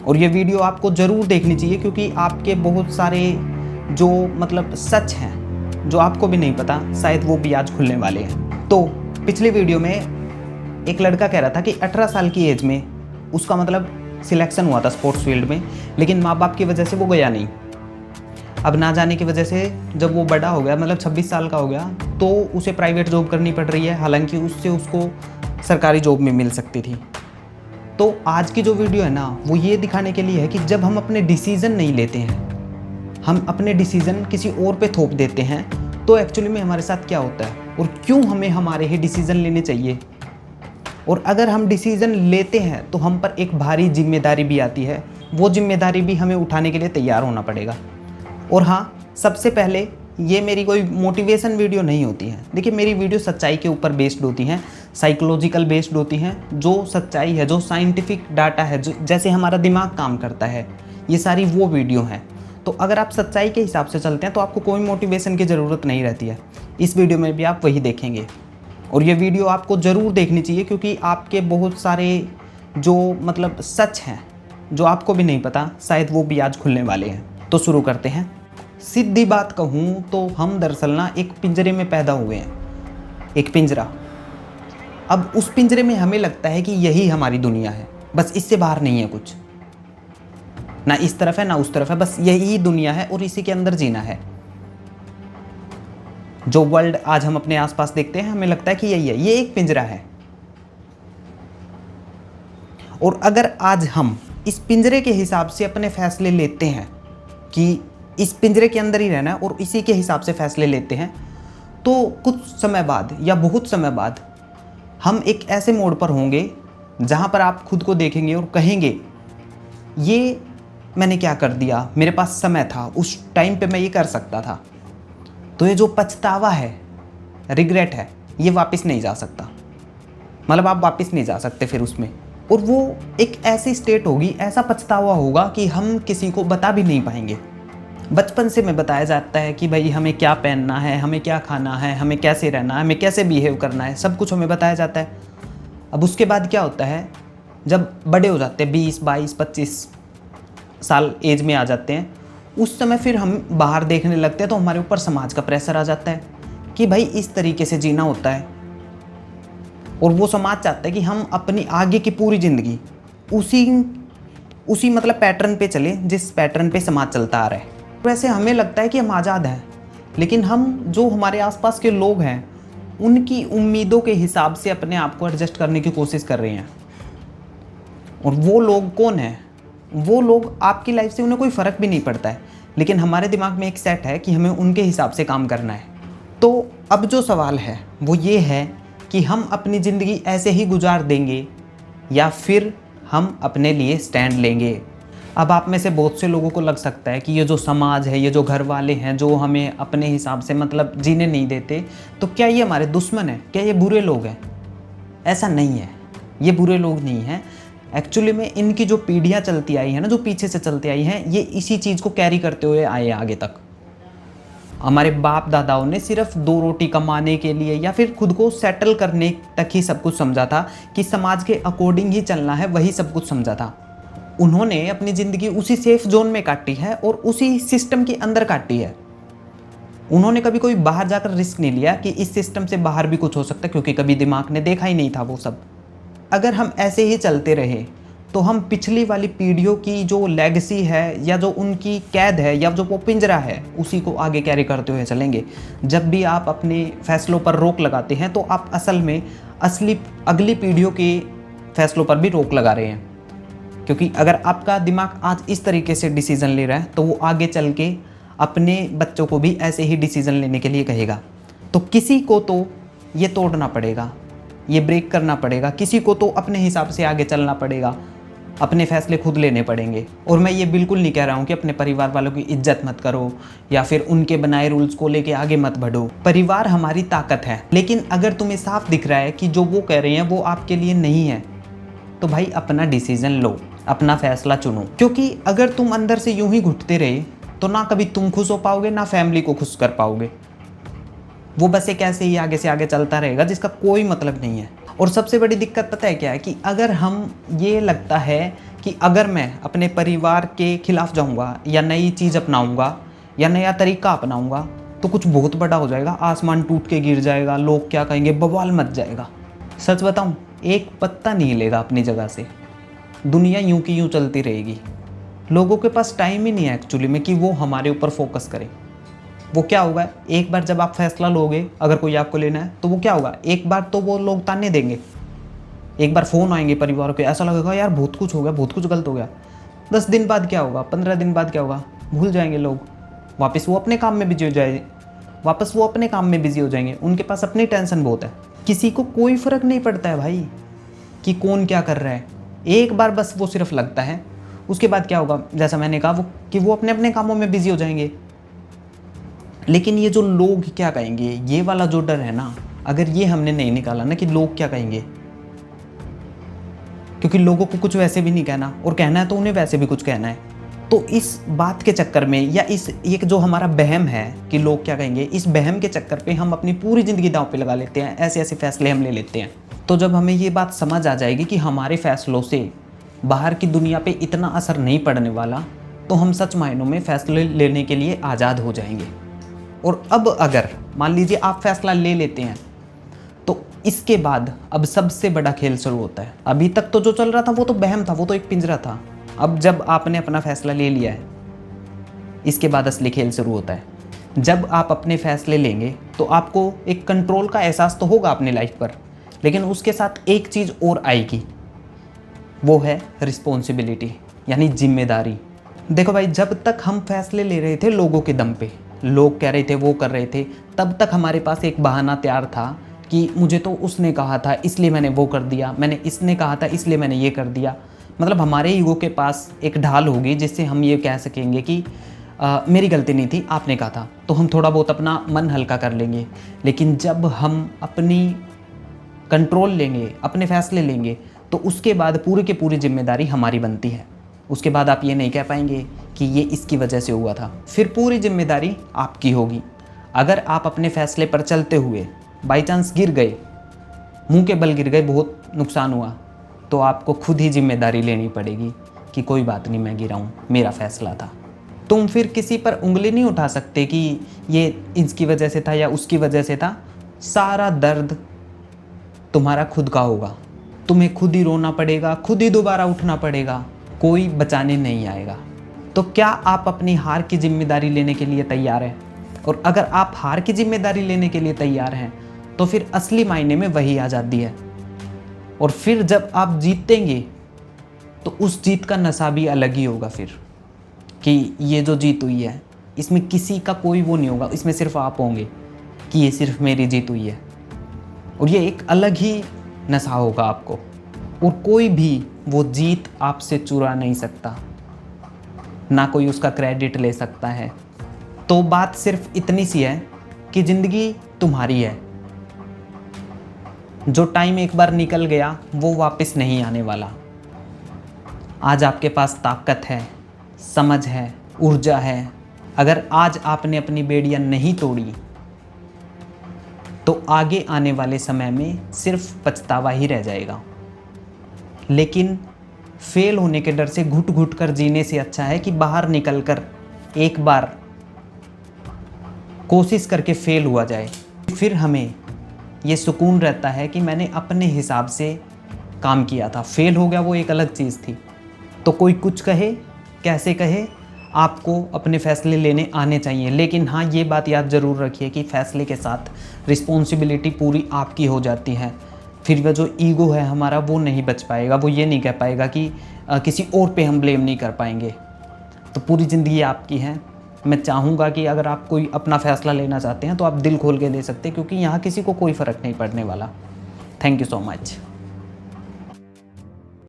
और ये वीडियो आपको ज़रूर देखनी चाहिए क्योंकि आपके बहुत सारे जो सच हैं जो आपको भी नहीं पता, शायद वो भी आज खुलने वाले हैं। तो पिछले वीडियो में एक लड़का कह रहा था कि 18 साल की एज में उसका सिलेक्शन हुआ था स्पोर्ट्स फील्ड में, लेकिन माँ बाप की वजह से वो गया नहीं। अब ना जाने की वजह से जब वो बड़ा हो गया 26 साल का हो गया तो उसे प्राइवेट जॉब करनी पड़ रही है, हालांकि उससे उसको सरकारी जॉब में मिल सकती थी। तो आज की जो वीडियो है ना वो ये दिखाने के लिए है कि जब हम अपने डिसीज़न नहीं लेते हैं, हम अपने डिसीज़न किसी और पे थोप देते हैं, तो एक्चुअली में हमारे साथ क्या होता है और क्यों हमें हमारे ही डिसीज़न लेने चाहिए। और अगर हम डिसीज़न लेते हैं तो हम पर एक भारी जिम्मेदारी भी आती है, वो जिम्मेदारी भी हमें उठाने के लिए तैयार होना पड़ेगा। और हाँ, सबसे पहले ये मेरी कोई मोटिवेशन वीडियो नहीं होती है। देखिए, मेरी वीडियो सच्चाई के ऊपर बेस्ड होती हैं, साइकोलॉजिकल बेस्ड होती हैं। जो सच्चाई है, जो साइंटिफिक डाटा है, जो जैसे हमारा दिमाग काम करता है, ये सारी वो वीडियो हैं। तो अगर आप सच्चाई के हिसाब से चलते हैं तो आपको कोई मोटिवेशन की ज़रूरत नहीं रहती है। इस वीडियो में भी आप वही देखेंगे और ये वीडियो आपको ज़रूर देखनी चाहिए क्योंकि आपके बहुत सारे जो सच हैं जो आपको भी नहीं पता, शायद वो भी आज खुलने वाले हैं। तो शुरू करते हैं। सीधी बात कहूँ तो हम दरअसल ना एक पिंजरे में पैदा हुए हैं, एक पिंजरा। अब उस पिंजरे में हमें लगता है कि यही हमारी दुनिया है, बस इससे बाहर नहीं है कुछ, ना इस तरफ है ना उस तरफ है, बस यही दुनिया है और इसी के अंदर जीना है। जो वर्ल्ड आज हम अपने आसपास देखते हैं, हमें लगता है कि यही है, ये एक पिंजरा है। और अगर आज हम इस पिंजरे के हिसाब से अपने फैसले लेते हैं कि इस पिंजरे के अंदर ही रहना है और इसी के हिसाब से फैसले लेते हैं, तो कुछ समय बाद या बहुत समय बाद हम एक ऐसे मोड़ पर होंगे जहाँ पर आप खुद को देखेंगे और कहेंगे, ये मैंने क्या कर दिया, मेरे पास समय था, उस टाइम पे मैं ये कर सकता था। तो ये जो पछतावा है, रिग्रेट है, ये वापस नहीं जा सकता। आप वापस नहीं जा सकते फिर उसमें। और वो एक ऐसी स्टेट होगी, ऐसा पछतावा होगा कि हम किसी को बता भी नहीं पाएंगे। बचपन से हमें बताया जाता है कि भाई हमें क्या पहनना है, हमें क्या खाना है, हमें कैसे रहना है, हमें कैसे बिहेव करना है, सब कुछ हमें बताया जाता है। अब उसके बाद क्या होता है, जब बड़े हो जाते हैं, 20, 22, 25 साल एज में आ जाते हैं, उस समय फिर हम बाहर देखने लगते हैं तो हमारे ऊपर समाज का प्रेशर आ जाता है कि भाई इस तरीके से जीना होता है। और वो समाज चाहता है कि हम अपनी आगे की पूरी ज़िंदगी उसी पैटर्न पे चले जिस पैटर्न पे समाज चलता आ रहा है। वैसे हमें लगता है कि हम आज़ाद हैं, लेकिन हम जो हमारे आसपास के लोग हैं उनकी उम्मीदों के हिसाब से अपने आप को एडजस्ट करने की कोशिश कर रहे हैं। और वो लोग कौन हैं? वो लोग आपकी लाइफ से उन्हें कोई फ़र्क भी नहीं पड़ता है, लेकिन हमारे दिमाग में एक सेट है कि हमें उनके हिसाब से काम करना है। तो अब जो सवाल है वो ये है कि हम अपनी ज़िंदगी ऐसे ही गुजार देंगे या फिर हम अपने लिए स्टैंड लेंगे। अब आप में से बहुत से लोगों को लग सकता है कि ये जो समाज है, ये जो घर वाले हैं जो हमें अपने हिसाब से जीने नहीं देते, तो क्या ये हमारे दुश्मन हैं? क्या ये बुरे लोग हैं? ऐसा नहीं है, ये बुरे लोग नहीं हैं। एक्चुअली में इनकी जो पीढ़ियाँ चलती आई हैं ना, जो पीछे से चलती आई हैं, ये इसी चीज़ को कैरी करते हुए आए आगे तक। हमारे बाप दादाओं ने सिर्फ 2 रोटी कमाने के लिए या फिर खुद को सेटल करने तक ही सब कुछ समझा था कि समाज के अकॉर्डिंग ही चलना है, वही सब कुछ समझा था। उन्होंने अपनी ज़िंदगी उसी सेफ जोन में काटी है और उसी सिस्टम के अंदर काटी है। उन्होंने कभी कोई बाहर जाकर रिस्क नहीं लिया कि इस सिस्टम से बाहर भी कुछ हो सकता है, क्योंकि कभी दिमाग ने देखा ही नहीं था वो सब। अगर हम ऐसे ही चलते रहे तो हम पिछली वाली पीढ़ियों की जो लेगेसी है या जो उनकी कैद है या जो वो पिंजरा है, उसी को आगे कैरी करते हुए चलेंगे। जब भी आप अपने फैसलों पर रोक लगाते हैं तो आप असल में अगली पीढ़ियों के फैसलों पर भी रोक लगा रहे हैं, क्योंकि अगर आपका दिमाग आज इस तरीके से डिसीज़न ले रहा है तो वो आगे चल के अपने बच्चों को भी ऐसे ही डिसीज़न लेने के लिए कहेगा। तो किसी को तो ये तोड़ना पड़ेगा, ये ब्रेक करना पड़ेगा, किसी को तो अपने हिसाब से आगे चलना पड़ेगा, अपने फैसले खुद लेने पड़ेंगे। और मैं ये बिल्कुल नहीं कह रहा हूँ कि अपने परिवार वालों की इज्जत मत करो या फिर उनके बनाए रूल्स को लेके आगे मत बढ़ो। परिवार हमारी ताकत है, लेकिन अगर तुम्हें साफ दिख रहा है कि जो वो कह रहे हैं वो आपके लिए नहीं है, तो भाई अपना डिसीज़न लो, अपना फैसला चुनो। क्योंकि अगर तुम अंदर से यूं ही घुटते रहे तो ना कभी तुम खुश हो पाओगे, ना फैमिली को खुश कर पाओगे। वो बस एक ऐसे ही आगे से आगे चलता रहेगा जिसका कोई मतलब नहीं है। और सबसे बड़ी दिक्कत पता है क्या है कि अगर हम ये लगता है कि अगर मैं अपने परिवार के खिलाफ जाऊंगा या नई चीज़ अपनाऊंगा या नया तरीका अपनाऊंगा तो कुछ बहुत बड़ा हो जाएगा, आसमान टूट के गिर जाएगा, लोग क्या कहेंगे, बवाल मच जाएगा। सच बताऊं, एक पत्ता नहीं हिलेगा अपनी जगह से, दुनिया यूं की यूं चलती रहेगी। लोगों के पास टाइम ही नहीं है एक्चुअली में कि वो हमारे ऊपर फोकस करें। वो क्या होगा, एक बार जब आप फैसला लोगे अगर कोई आपको लेना है तो वो क्या होगा, एक बार तो वो लोग ताने देंगे, एक बार फ़ोन आएंगे परिवार के, ऐसा लगेगा यार बहुत कुछ हो गया, बहुत कुछ गलत हो गया। 10 दिन बाद क्या होगा, 15 दिन बाद क्या होगा, भूल जाएंगे लोग, वापस वो अपने काम में बिजी हो जाएंगे, उनके पास अपनी टेंशन बहुत है। किसी को कोई फ़र्क नहीं पड़ता है भाई कि कौन क्या कर रहा है, एक बार बस वो सिर्फ लगता है, उसके बाद क्या होगा, जैसा मैंने कहा वो अपने अपने कामों में बिजी हो जाएंगे। लेकिन ये जो लोग क्या कहेंगे, ये वाला जो डर है ना, अगर ये हमने नहीं निकाला ना कि लोग क्या कहेंगे, क्योंकि लोगों को कुछ वैसे भी नहीं कहना और कहना है तो उन्हें वैसे भी कुछ कहना है, तो इस बात के चक्कर में या इस एक जो हमारा बहम है कि लोग क्या कहेंगे, इस बहम के चक्कर पे हम अपनी पूरी ज़िंदगी दांव पे लगा लेते हैं, ऐसे ऐसे फैसले हम ले लेते हैं। तो जब हमें ये बात समझ आ जाएगी कि हमारे फैसलों से बाहर की दुनिया पे इतना असर नहीं पड़ने वाला, तो हम सच मायनों में फैसले लेने के लिए आज़ाद हो जाएंगे। और अब अगर मान लीजिए आप फैसला ले लेते हैं तो इसके बाद अब सबसे बड़ा खेल शुरू होता है। अभी तक तो जो चल रहा था वो तो बहम था, वो तो एक पिंजरा था। अब जब आपने अपना फैसला ले लिया है, इसके बाद असली खेल शुरू होता है। जब आप अपने फैसले लेंगे तो आपको एक कंट्रोल का एहसास तो होगा अपनी लाइफ पर, लेकिन उसके साथ एक चीज़ और आएगी, वो है रिस्पॉन्सिबिलिटी, यानी जिम्मेदारी। देखो भाई, जब तक हम फैसले ले रहे थे लोगों के दम पे, लोग कह रहे थे, वो कर रहे थे, तब तक हमारे पास एक बहाना तैयार था कि मुझे तो उसने कहा था इसलिए मैंने वो कर दिया, मैंने इसने कहा था इसलिए मैंने ये कर दिया। मतलब हमारे ईगो के पास एक ढाल होगी जिससे हम ये कह सकेंगे कि मेरी गलती नहीं थी, आपने कहा था, तो हम थोड़ा बहुत अपना मन हल्का कर लेंगे। लेकिन जब हम अपनी कंट्रोल लेंगे, अपने फैसले लेंगे, तो उसके बाद पूरी की पूरी जिम्मेदारी हमारी बनती है। उसके बाद आप ये नहीं कह पाएंगे कि ये इसकी वजह से हुआ था, फिर पूरी जिम्मेदारी आपकी होगी। अगर आप अपने फैसले पर चलते हुए बाई चांस गिर गए, मुंह के बल गिर गए, बहुत नुकसान हुआ, तो आपको खुद ही जिम्मेदारी लेनी पड़ेगी कि कोई बात नहीं, मैं गिरा हूँ, मेरा फैसला था। तुम फिर किसी पर उंगली नहीं उठा सकते कि ये इसकी वजह से था या उसकी वजह से था। सारा दर्द तुम्हारा खुद का होगा, तुम्हें खुद ही रोना पड़ेगा, खुद ही दोबारा उठना पड़ेगा, कोई बचाने नहीं आएगा। तो क्या आप अपनी हार की जिम्मेदारी लेने के लिए तैयार हैं? और अगर आप हार की जिम्मेदारी लेने के लिए तैयार हैं तो फिर असली मायने में वही आज़ादी है। और फिर जब आप जीतेंगे तो उस जीत का नशा भी अलग ही होगा, फिर कि ये जो जीत हुई है इसमें किसी का कोई वो नहीं होगा, इसमें सिर्फ आप होंगे कि ये सिर्फ मेरी जीत हुई है। और ये एक अलग ही नशा होगा आपको, और कोई भी वो जीत आपसे चुरा नहीं सकता, ना कोई उसका क्रेडिट ले सकता है। तो बात सिर्फ इतनी सी है कि ज़िंदगी तुम्हारी है, जो टाइम एक बार निकल गया वो वापस नहीं आने वाला। आज आपके पास ताकत है, समझ है, ऊर्जा है। अगर आज आपने अपनी बेड़ियां नहीं तोड़ी तो आगे आने वाले समय में सिर्फ पछतावा ही रह जाएगा। लेकिन फेल होने के डर से घुट घुट कर जीने से अच्छा है कि बाहर निकल कर एक बार कोशिश करके फेल हुआ जाए, फिर हमें ये सुकून रहता है कि मैंने अपने हिसाब से काम किया था। फेल हो गया वो एक अलग चीज़ थी। तो कोई कुछ कहे, कैसे कहे, आपको अपने फ़ैसले लेने आने चाहिए। लेकिन हाँ, ये बात याद ज़रूर रखिए कि फ़ैसले के साथ रिस्पॉन्सिबिलिटी पूरी आपकी हो जाती है। फिर वह जो ईगो है हमारा वो नहीं बच पाएगा, वो ये नहीं कह पाएगा कि किसी और पे हम ब्लेम नहीं कर पाएंगे। तो पूरी ज़िंदगी आपकी है। मैं चाहूँगा कि अगर आप कोई अपना फ़ैसला लेना चाहते हैं तो आप दिल खोल के ले सकते हैं, क्योंकि यहाँ किसी को कोई फ़र्क नहीं पड़ने वाला। Thank you so much.